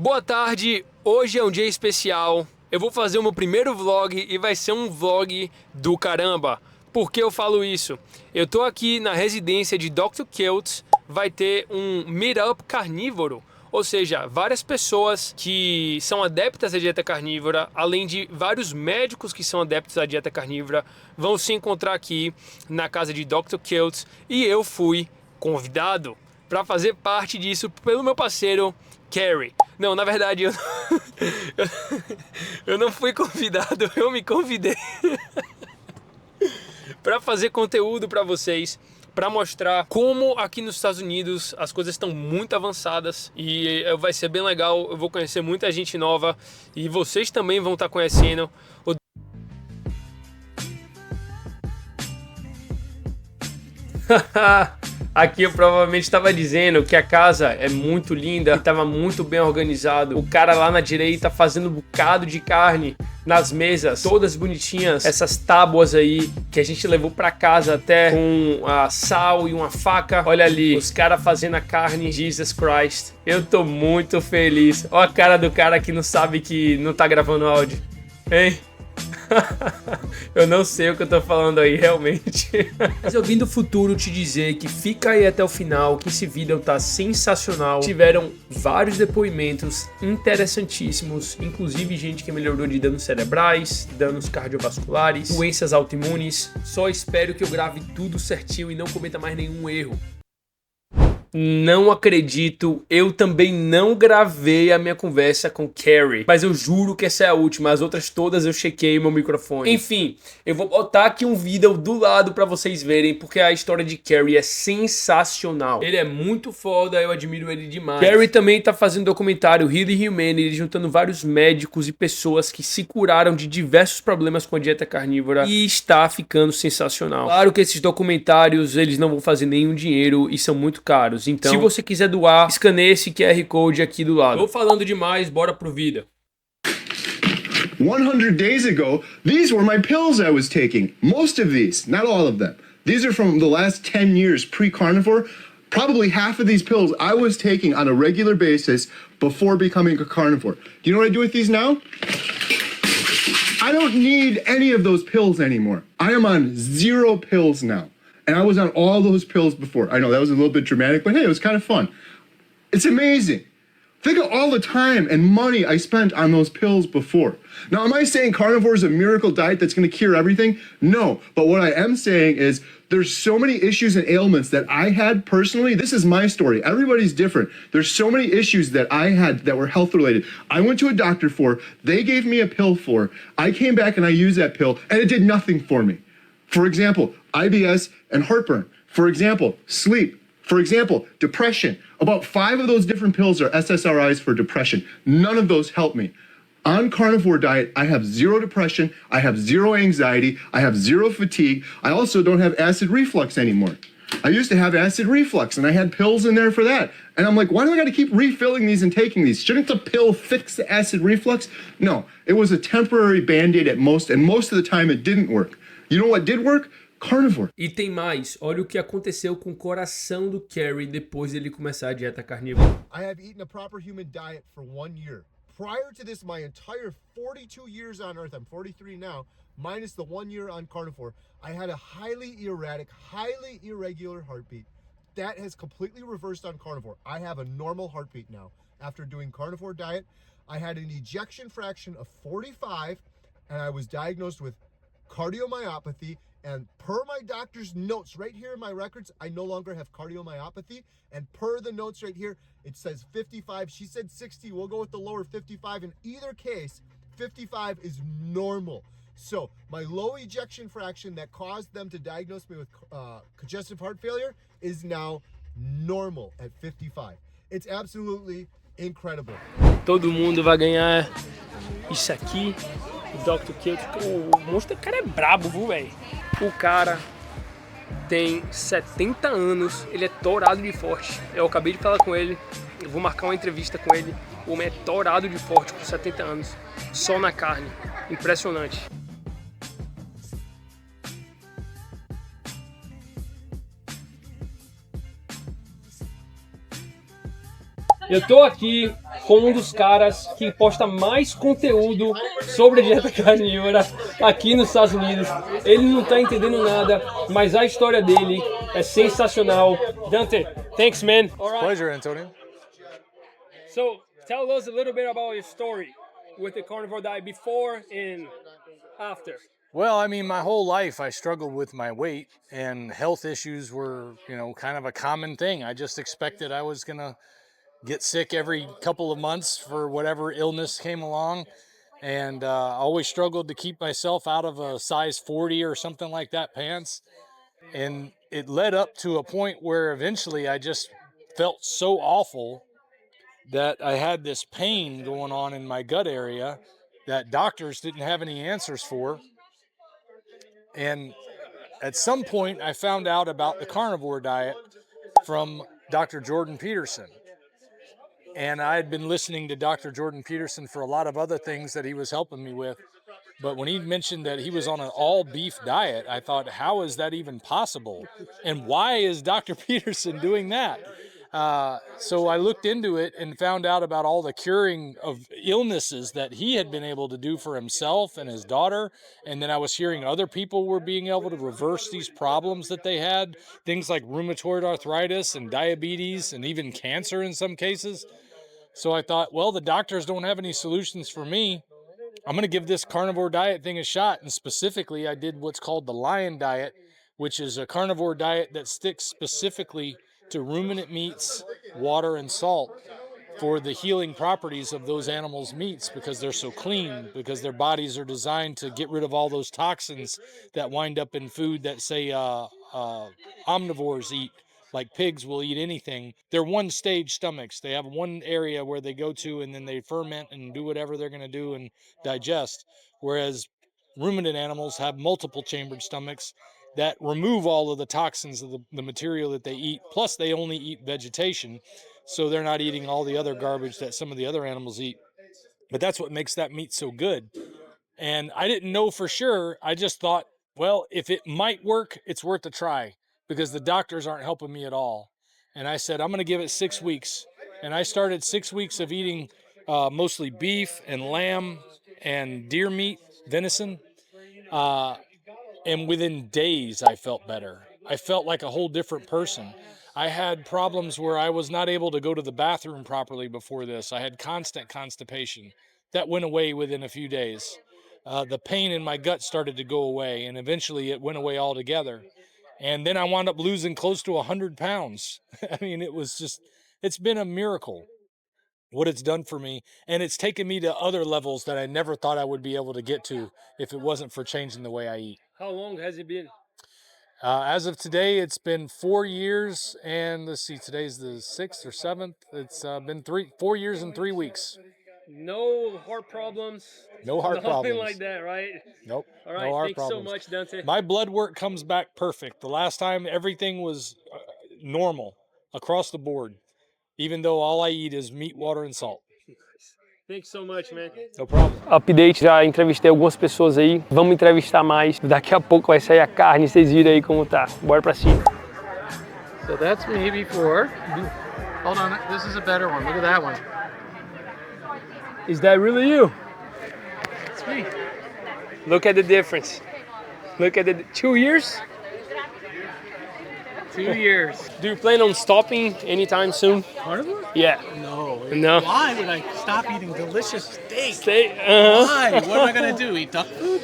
Boa tarde, hoje é um dia especial. Eu vou fazer o meu primeiro vlog e vai ser um vlog do caramba. Por que eu falo isso? Eu tô aqui na residência de Dr. Kiltz, vai ter um meetup carnívoro. Ou seja, várias pessoas que são adeptas à dieta carnívora, além de vários médicos que são adeptos à dieta carnívora, vão se encontrar aqui na casa de Dr. Kiltz e eu fui convidado para fazer parte disso pelo meu parceiro Kerry. Não, na verdade eu não fui convidado, eu me convidei para fazer conteúdo para vocês, para mostrar como aqui nos Estados Unidos as coisas estão muito avançadas e vai ser bem legal. Eu vou conhecer muita gente nova e vocês também vão estar conhecendo. Aqui eu provavelmente estava dizendo que a casa é muito linda, estava muito bem organizado. O cara lá na direita fazendo um bocado de carne nas mesas, todas bonitinhas. Essas tábuas aí que a gente levou para casa até com sal e uma faca. Olha ali, os caras fazendo a carne. Jesus Christ, eu tô muito feliz. Olha a cara do cara que não sabe que não tá gravando áudio, hein? Eu não sei o que eu tô falando aí, realmente. Mas eu vim do futuro te dizer que fica aí até o final, que esse vídeo tá sensacional. Tiveram vários depoimentos interessantíssimos, inclusive gente que melhorou de danos cerebrais, danos cardiovasculares, doenças autoimunes. Só espero que eu grave tudo certinho e não cometa mais nenhum erro. Não acredito, eu também não gravei a minha conversa com Kerry, mas eu juro que essa é a última, as outras todas eu chequei meu microfone. Enfim, eu vou botar aqui um vídeo do lado pra vocês verem, porque a história de Kerry é sensacional. Ele é muito foda, eu admiro ele demais. Kerry também tá fazendo documentário Really Humanity, juntando vários médicos e pessoas que se curaram de diversos problemas com a dieta carnívora e está ficando sensacional. Claro que esses documentários, eles não vão fazer nenhum dinheiro e são muito caros. Então, se você quiser doar, escaneie esse QR Code aqui do lado. Tô falando demais, bora pro vídeo. 100 days ago, these were my pills I was taking. Most of these, not all of them. These are from the last 10 years pre-carnivore. Probably half of these pills I was taking on a regular basis before becoming a carnivore. Do you know what I do with these now? I don't need any of those pills anymore. I am on 0 pills now. And I was on all those pills before. I know that was a little bit dramatic, but hey, it was kind of fun. It's amazing. Think of all the time and money I spent on those pills before. Now, am I saying carnivore is a miracle diet that's going to cure everything? No. But what I am saying is there's so many issues and ailments that I had personally. This is my story. Everybody's different. There's so many issues that I had that were health related. I went to a doctor for, they gave me a pill for, I came back and I used that pill and it did nothing for me. For example, IBS and heartburn. For example, sleep. For example, depression. About 5 of those different pills are SSRIs for depression. None of those help me. On carnivore diet, I have 0 depression, I have 0 anxiety, I have 0 fatigue. I also don't have acid reflux anymore. I used to have acid reflux and I had pills in there for that. And I'm like, why do I got to keep refilling these and taking these? Shouldn't the pill fix the acid reflux? No, it was a temporary band-aid at most, and most of the time it didn't work. You know what did work? Carnivore. E tem mais, olha o que aconteceu com o coração do Kerry depois dele começar a dieta carnívora. I have eaten a proper human diet for 1 year. Prior to this, my entire 42 years on Earth, I'm 43 now, minus the 1 year on carnivore, I had a highly erratic, highly irregular heartbeat. That has completely reversed on carnivore. I have a normal heartbeat now. After doing carnivore diet, I had an ejection fraction of 45, and I was diagnosed with cardiomyopathy, and per my doctor's notes right here in my records, I no longer have cardiomyopathy, and per the notes right here, it says 55. She said 60. We'll go with the lower 55. In either case, 55 is normal. So my low ejection fraction that caused them to diagnose me with congestive heart failure is now normal at 55. It's absolutely incredible. Todo mundo vai ganhar isso aqui. O Dr. Kiltz, o monstro, o cara é brabo, viu, velho? O cara tem 70 anos, ele é torado de forte. Eu acabei de falar com ele, eu vou marcar uma entrevista com ele. O homem é torado de forte com 70 anos, só na carne. Impressionante. Eu tô aqui com um dos caras que posta mais conteúdo sobre a dieta carnívora aqui nos Estados Unidos. Ele não tá entendendo nada, mas a história dele é sensacional. Dante, thanks, man. All right. Pleasure, Antonio. So, tell us a little bit about your story with the carnivore diet before and after. Well, I mean, my whole life I struggled with my weight, and health issues were, kind of a common thing. I just expected I was gonna get sick every couple of months for whatever illness came along, and I always struggled to keep myself out of a size 40 or something like that pants. And it led up to a point where eventually I just felt so awful that I had this pain going on in my gut area that doctors didn't have any answers for. And at some point, I found out about the carnivore diet from Dr. Jordan Peterson. And I had been listening to Dr. Jordan Peterson for a lot of other things that he was helping me with. But when he mentioned that he was on an all beef diet, I thought, how is that even possible? And why is Dr. Peterson doing that? So I looked into it and found out about all the curing of illnesses that he had been able to do for himself and his daughter. And then I was hearing other people were being able to reverse these problems that they had, things like rheumatoid arthritis and diabetes and even cancer in some cases. So I thought, well, the doctors don't have any solutions for me. I'm going to give this carnivore diet thing a shot. And specifically, I did what's called the lion diet, which is a carnivore diet that sticks specifically to ruminant meats, water, and salt for the healing properties of those animals' meats, because they're so clean, because their bodies are designed to get rid of all those toxins that wind up in food that, say, omnivores eat. Like pigs will eat anything. They're one-stage stomachs. They have one area where they go to, and then they ferment and do whatever they're going to do and digest. Whereas ruminant animals have multiple chambered stomachs that remove all of the toxins of the material that they eat. Plus, they only eat vegetation, so they're not eating all the other garbage that some of the other animals eat. But that's what makes that meat so good. And I didn't know for sure. I just thought, well, if it might work, it's worth a try, because the doctors aren't helping me at all. And I said, I'm going to give it 6 weeks. And I started 6 weeks of eating mostly beef and lamb and deer meat, venison. And within days, I felt better. I felt like a whole different person. I had problems where I was not able to go to the bathroom properly before this. I had constant constipation. That went away within a few days. The pain in my gut started to go away, and eventually it went away altogether. And then I wound up losing close to 100 pounds. I mean, it's been a miracle what it's done for me. And it's taken me to other levels that I never thought I would be able to get to if it wasn't for changing the way I eat. How long has it been? As of today, it's been 4 years, and let's see, today's the 6th or 7th. It's been 4 years and 3 weeks. No heart problems? No heart problems. Nothing like that, right? Nope. All right, no heart thanks problems. so much, Dante. My blood work comes back perfect. The last time, everything was normal across the board, even though all I eat is meat, water, and salt. Thanks so much, man. No problem. Update, já entrevistei algumas pessoas aí, vamos entrevistar mais. Daqui a pouco vai sair a carne, vocês viram aí como tá. Bora pra cima. So that's me before. Hold on, this is a better one. Look at that one. Is that really you? It's me. Look at the difference. Look at the 2 years? 2 years. Do you plan on stopping anytime soon? Carnivore? Yeah. No. No. Why would I stop eating delicious steak? Stay. Why? What am I gonna do? Eat duck food?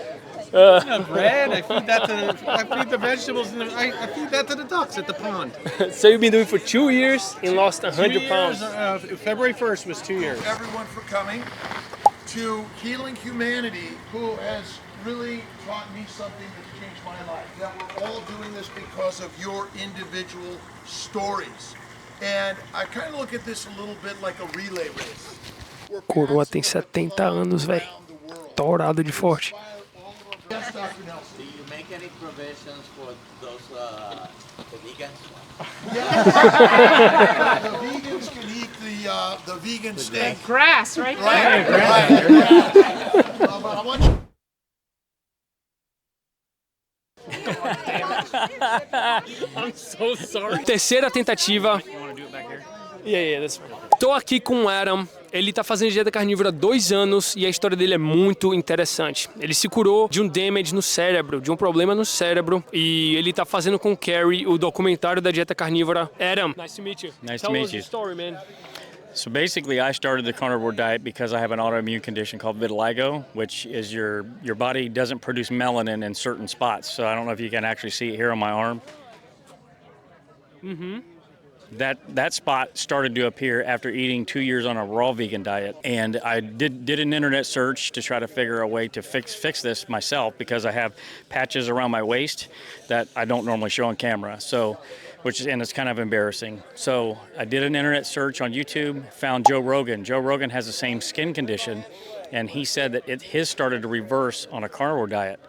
Bread. I feed that I feed the vegetables and I feed that to the ducks at the pond. So you've been doing it for 2 years and lost 100 pounds. February 1st was 2 years. Everyone for coming to Healing Humanity, who has really taught me something that's changed my life. That we're all doing this because of your individual stories. And I kind of look at this a little bit like a relay race. Coroa tem 70 anos, velho. Torado de forte. Yes, Dr. Nelson. Do you make any provisions for those the vegans? Yes. The vegans can eat the vegan steak. Grass, right? Right. But I want you. I'm so sorry. Terceira tentativa. You want to do it back here? Yeah, that's fine. Tô aqui com o Adam. Ele tá fazendo dieta carnívora há 2 anos e a história dele é muito interessante. Ele se curou de um damage no cérebro, de um problema no cérebro, e ele tá fazendo com o Kerry o documentário da dieta carnívora. Adam, nice to meet you. Nice to meet you. Story, man. So basically, I started the carnivore diet because I have an autoimmune condition called vitiligo, which is your body doesn't produce melanin in certain spots. So I don't know if you can actually see it here on my arm. That spot started to appear after eating 2 years on a raw vegan diet, and I did an internet search to try to figure a way to fix this myself, because I have patches around my waist that I don't normally show on camera. So, and it's kind of embarrassing. So I did an internet search on YouTube, found Joe Rogan. Joe Rogan has the same skin condition, and he said that his started to reverse on a carnivore diet.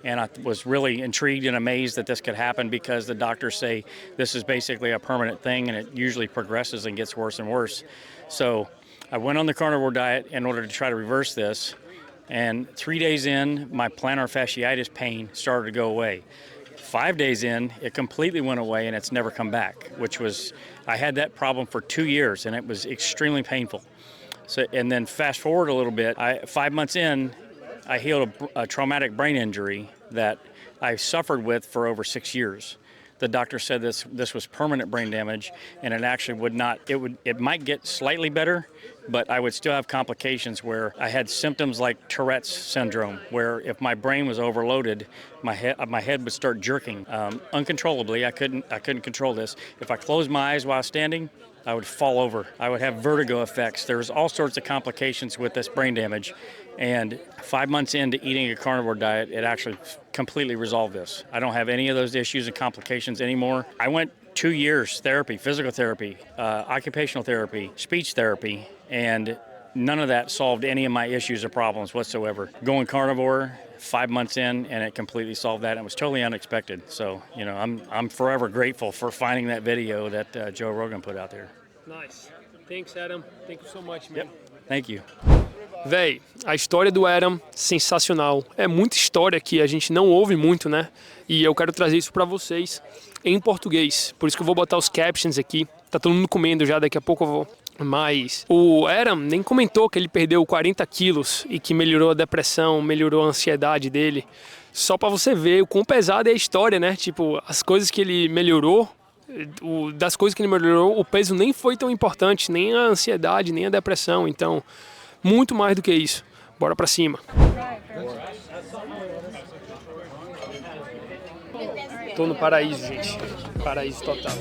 And I was really intrigued and amazed that this could happen, because the doctors say this is basically a permanent thing and it usually progresses and gets worse and worse. So I went on the carnivore diet in order to try to reverse this. And 3 days in, my plantar fasciitis pain started to go away. 5 days in, it completely went away and it's never come back, I had that problem for 2 years and it was extremely painful. So, and then fast forward a little bit, 5 months in, I healed a traumatic brain injury that I suffered with for over 6 years. The doctor said this was permanent brain damage, and it actually it might get slightly better, but I would still have complications where I had symptoms like Tourette's syndrome, where if my brain was overloaded, my head would start jerking uncontrollably. I couldn't control this. If I closed my eyes while standing, I would fall over. I would have vertigo effects. There was all sorts of complications with this brain damage. And 5 months into eating a carnivore diet, it actually completely resolved this. I don't have any of those issues and complications anymore. I went 2 years therapy, physical therapy, occupational therapy, speech therapy, and none of that solved any of my issues or problems whatsoever. Going carnivore 5 months in, and it completely solved that. It was totally unexpected. So, you know, I'm forever grateful for finding that video that Joe Rogan put out there. Nice. Thanks, Adam. Thank you so much, man. Yep. Thank you. Véi, a história do Adam, sensacional. É muita história que a gente não ouve muito, né? E eu quero trazer isso pra vocês em português. Por isso que eu vou botar os captions aqui. Tá todo mundo comendo já, daqui a pouco eu vou. Mas o Adam nem comentou que ele perdeu 40 quilos e que melhorou a depressão, melhorou a ansiedade dele. Só pra você ver o quão pesada é a história, né? Tipo, as coisas que ele melhorou, das coisas que ele melhorou, o peso nem foi tão importante, nem a ansiedade, nem a depressão. Então, muito mais do que isso. Bora pra cima. Tô no paraíso, gente. Paraíso total.